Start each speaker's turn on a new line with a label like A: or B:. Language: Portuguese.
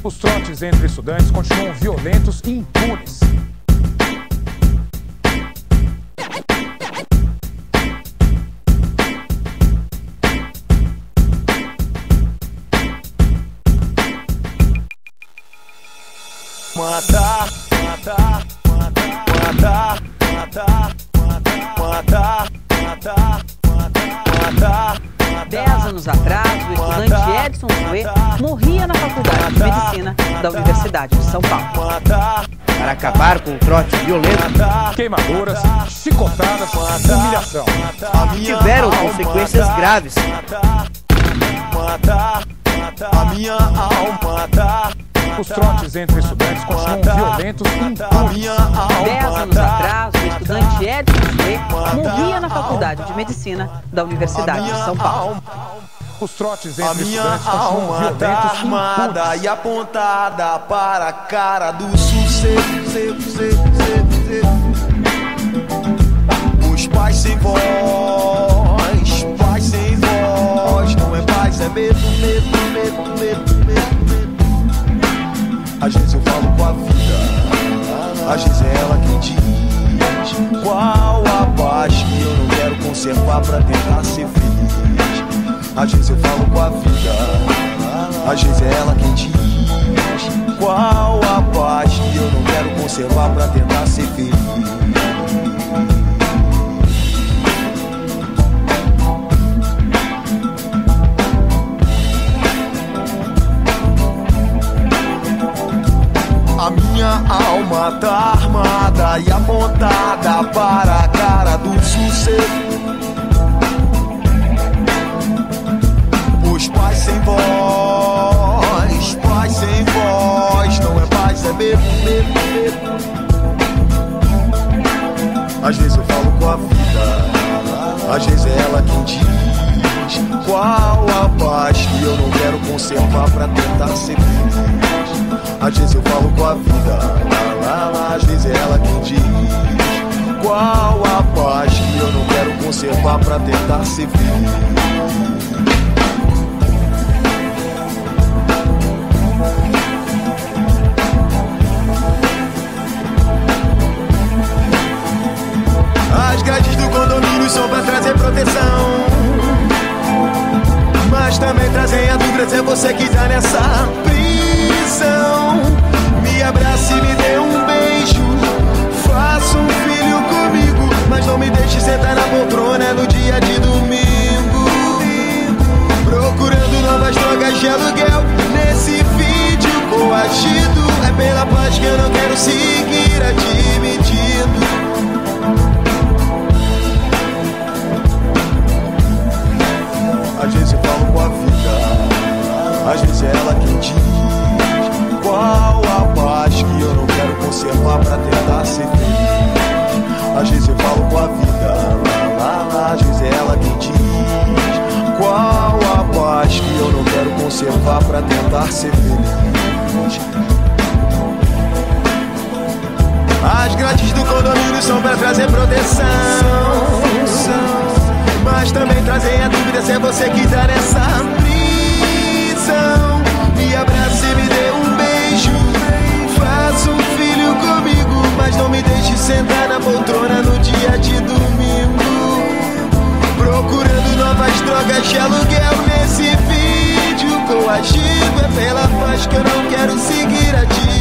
A: Os trotes entre estudantes continuam violentos e impunes.
B: Matar, matar, matar, matar, matar, matar, matar, matar.
C: 10 anos atrás, o estudante Edson Suê morria na Faculdade de Medicina da Universidade de São Paulo.
D: Para acabar com o trote violento,
A: Queimaduras, chicotadas, humilhação.
D: tiveram consequências graves.
B: A minha alma,
A: Os trotes entre estudantes continuam violentos e impunes.
C: 10 anos atrás, o estudante Edson Suê morria na Faculdade de Medicina da Universidade de São Paulo.
A: Os trotes
B: a
A: entre
B: minha
A: estudantes continuam
B: alma tá
A: violentos e
B: armada
A: impunes.
B: e apontada para a cara do sucesso. Os pais sem voz, não é paz, é medo. Às vezes eu falo com a vida, às vezes é ela quem diz qual a paz que eu não quero conservar pra tentar ser feliz. Às vezes eu falo com a vida, às vezes é ela quem diz qual a paz que eu não quero conservar pra tentar ser feliz. A minha alma tá armada e apontada para a cara do sucesso. Os pais sem voz, não é paz, é medo. Às vezes eu falo com a vida, às vezes é ela quem diz qual a paz que eu não quero conservar pra tentar ser feliz. Às vezes eu falo com a vida, às vezes é ela quem diz qual a paz que eu não quero conservar pra tentar ser feliz. As grades do condomínio são pra trazer proteção, mas também trazem a dúvida se é você que tá nessa prisão. Me abrace e me dê um beijo, faça um filho comigo, mas não me deixe sentar na poltrona no dia de domingo, procurando novas drogas de aluguel nesse vídeo coagido. É pela paz que eu não quero seguir admitindo. Às vezes eu falo com a vida, às vezes é ela quem diz qual a paz que eu não quero conservar pra tentar ser feliz. Às vezes eu falo com a vida, às vezes é ela quem diz qual a paz que eu não quero conservar pra tentar ser feliz. As grades do condomínio são pra trazer proteção, mas também trazem a dúvida se é você que tá nessa prisão. Me abrace e me dê um beijo, faça um filho comigo, mas não me deixe sentar na poltrona no dia de domingo, procurando novas drogas de aluguel nesse vídeo coagido. É pela paz que eu não quero seguir adiante.